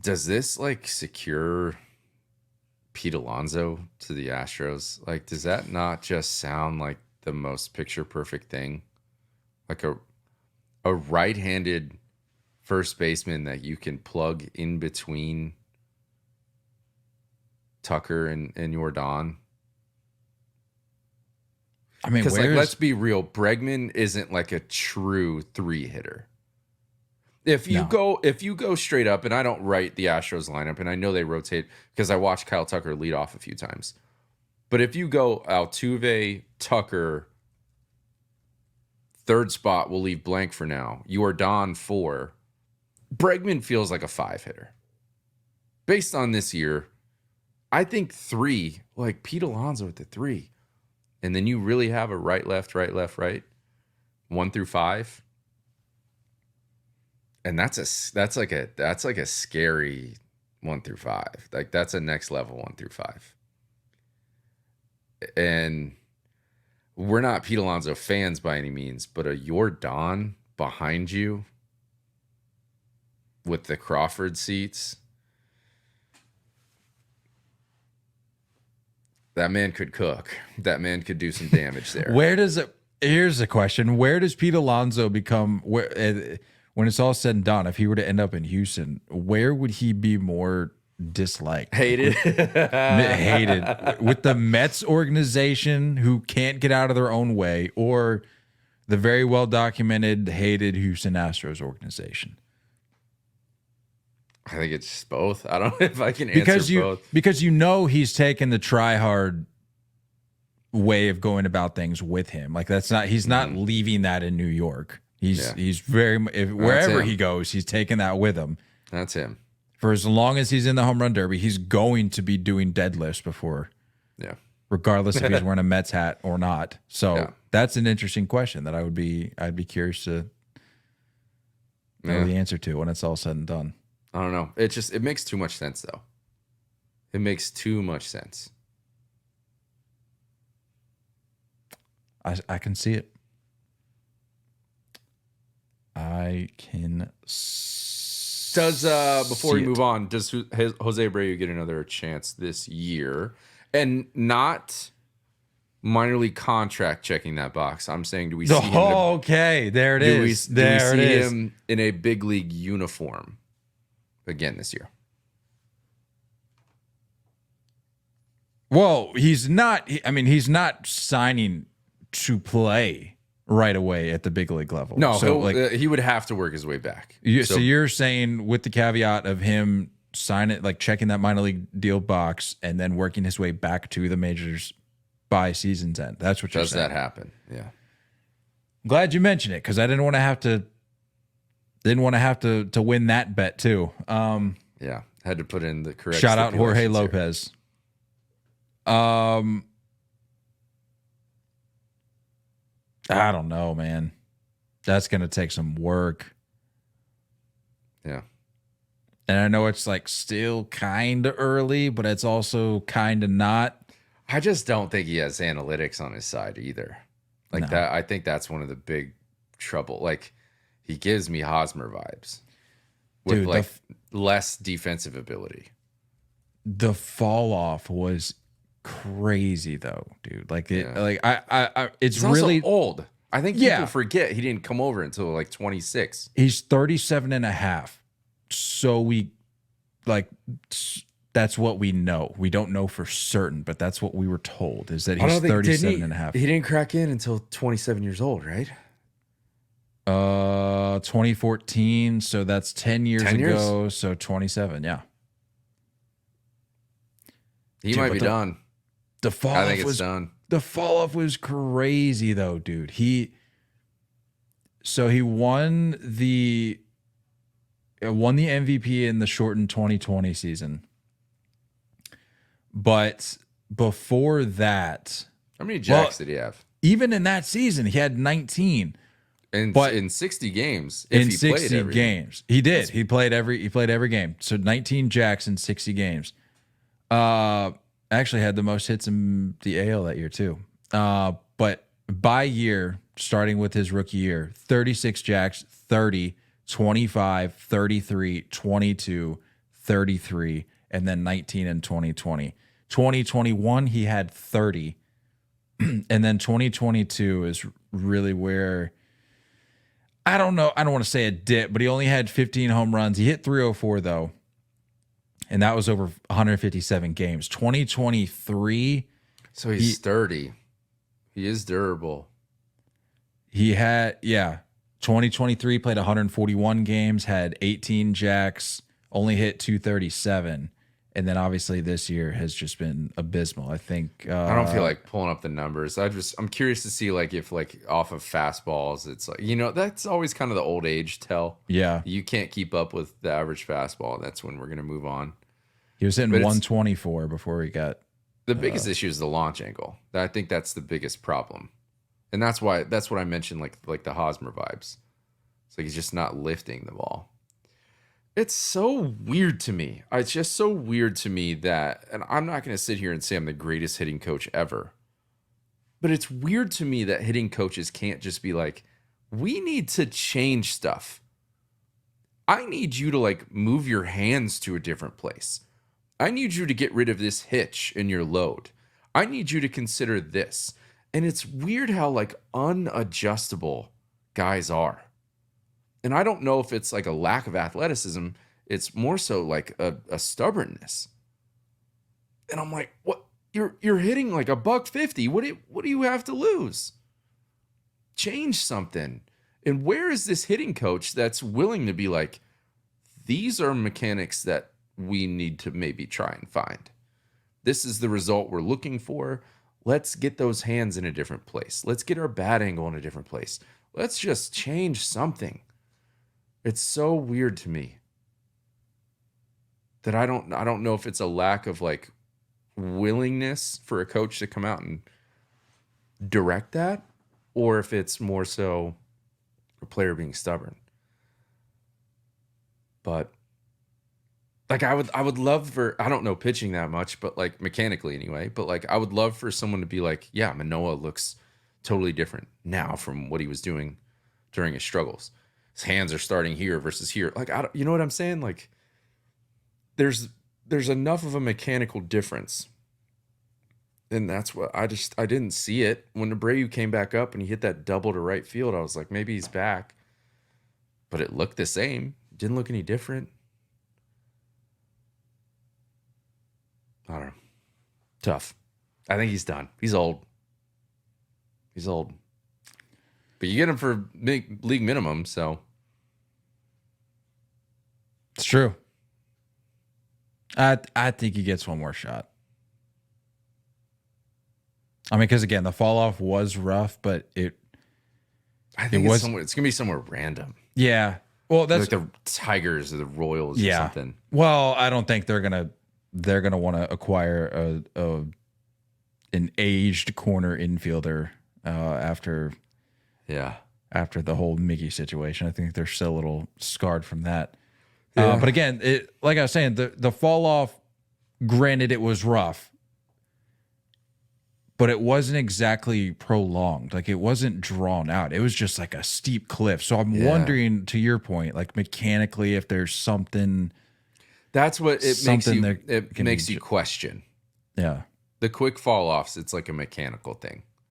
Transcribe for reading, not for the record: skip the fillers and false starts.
Does this like secure Pete Alonso to the Astros? Like, does that not just sound like the most picture perfect thing? Like a right-handed first baseman that you can plug in between Tucker and Yordan. I mean, Because like, let's be real, Bregman isn't like a true 3-hitter. If you go straight up, and I don't write the Astros lineup, and I know they rotate because I watched Kyle Tucker lead off a few times. But if you go Altuve, Tucker, third spot, we'll leave blank for now. Yordan 4. Bregman feels like a 5-hitter. Based on this year, I think 3, like Pete Alonso at the 3. And then you really have a right, left, right, 1 through 5. And that's like a scary 1 through 5. Like that's a next level 1 through 5. And we're not Pete Alonso fans by any means, but a Yordan behind you with the Crawford seats, that man could cook. That man could do some damage there. Here's the question. Where does Pete Alonso become, when it's all said and done, if he were to end up in Houston, where would he be more disliked? Hated. Hated. With the Mets organization who can't get out of their own way, or the very well documented, hated Houston Astros organization? I think it's just both. I don't know if I can answer both. Because he's taken the try hard way of going about things with him. Like he's not leaving that in New York. He's wherever he goes, he's taking that with him. That's him. For as long as he's in the home run derby, he's going to be doing deadlifts before. Yeah. Regardless if he's wearing a Mets hat or not. So that's an interesting question that I'd be curious to know the answer to when it's all said and done. I don't know. It makes too much sense though. It makes too much sense. I can see it. I can. Before we move on, does Jose Abreu get another chance this year? And not minor league contract checking that box. I'm saying, do we see him? Okay, there it is. Do we see him in a big league uniform again this year? Well, he's not. I mean, he's not signing to play right away at the big league level. No, so he would have to work his way back. So you're saying with the caveat of him signing, like checking that minor league deal box and then working his way back to the majors by season's end. That's what you're saying. Does that happen? Yeah. I'm glad you mentioned it because I didn't want to have to win that bet too. Yeah, had to put in the correct. Shout out Jorge Lopez. I don't know, man. That's going to take some work. Yeah. And I know it's like still kind of early, but it's also kind of not. I just don't think he has analytics on his side either. Like that, I think that's one of the big trouble. Like he gives me Hosmer vibes with less defensive ability. The fall off was crazy though, dude. Like it's He's really also old. I think people forget he didn't come over until like 26. He's 37 and a half. So that's what we know. We don't know for certain, but that's what we were told is that he's 37 and a half. He didn't crack in until 27 years old, right? 2014. So that's 10 years ago. So 27. Yeah. He might be done. I think it's done. The fall off was crazy though, dude. He won the MVP in the shortened 2020 season. But before that, how many jacks did he have? Even in that season, he had 19. But in 60 games, he did. He played every game. So 19 jacks in 60 games. Actually had the most hits in the AL that year too. But by year, starting with his rookie year, 36 jacks, 30, 25, 33, 22, 33, and then 19 in 2020. 2021, he had 30. And then 2022 is really where I don't know. I don't want to say a dip, but he only had 15 home runs. He hit 304 though. And that was over 157 games. 2023. So he's sturdy. He is durable. He had, 2023 played 141 games, had 18 jacks, only hit 237. And then obviously this year has just been abysmal. I think I don't feel like pulling up the numbers. I'm curious to see like if like off of fastballs, it's like, that's always kind of the old age tell. Yeah. You can't keep up with the average fastball. That's when we're going to move on. He was hitting 124 before he got. The biggest issue is the launch angle. I think that's the biggest problem. And that's what I mentioned, like the Hosmer vibes. It's like he's just not lifting the ball. It's so weird to me. It's just so weird to me that, and I'm not going to sit here and say I'm the greatest hitting coach ever, but it's weird to me that hitting coaches can't just be like, we need to change stuff. I need you to like move your hands to a different place. I need you to get rid of this hitch in your load. I need you to consider this. And it's weird how like unadjustable guys are. And I don't know if it's like a lack of athleticism. It's more so like a stubbornness. And I'm like, what? You're hitting like $150. What do you have to lose? Change something. And where is this hitting coach that's willing to be like, these are mechanics that we need to maybe try and find. This is the result we're looking for. Let's get those hands in a different place. Let's get our bat angle in a different place. Let's just change something. It's so weird to me that I don't know if it's a lack of like willingness for a coach to come out and direct that, or if it's more so a player being stubborn. But like I would love for, I don't know pitching that much, but like mechanically anyway, but like I would love for someone to be like, yeah, Manoah looks totally different now from what he was doing during his struggles. His hands are starting here versus here. Like, you know what I'm saying? Like there's enough of a mechanical difference. And that's what I didn't see it. When Abreu came back up and he hit that double to right field, I was like, maybe he's back. But it looked the same. Didn't look any different. I don't know. Tough. I think he's done. He's old. But you get him for league minimum, so. It's true. I think he gets one more shot. I mean, because again, the fall off was rough, but I think it's going to be somewhere random. Yeah. Well, that's like the Tigers or the Royals or something. Well, I don't think they're gonna want to acquire an aged corner infielder after the whole Mickey situation. I think they're still a little scarred from that. Yeah. But again, like I was saying, the fall off, granted, it was rough, but it wasn't exactly prolonged. Like it wasn't drawn out. It was just like a steep cliff. So I'm wondering, to your point, like mechanically, if there's something. That's what it makes you question. Yeah. The quick fall offs, it's like a mechanical thing.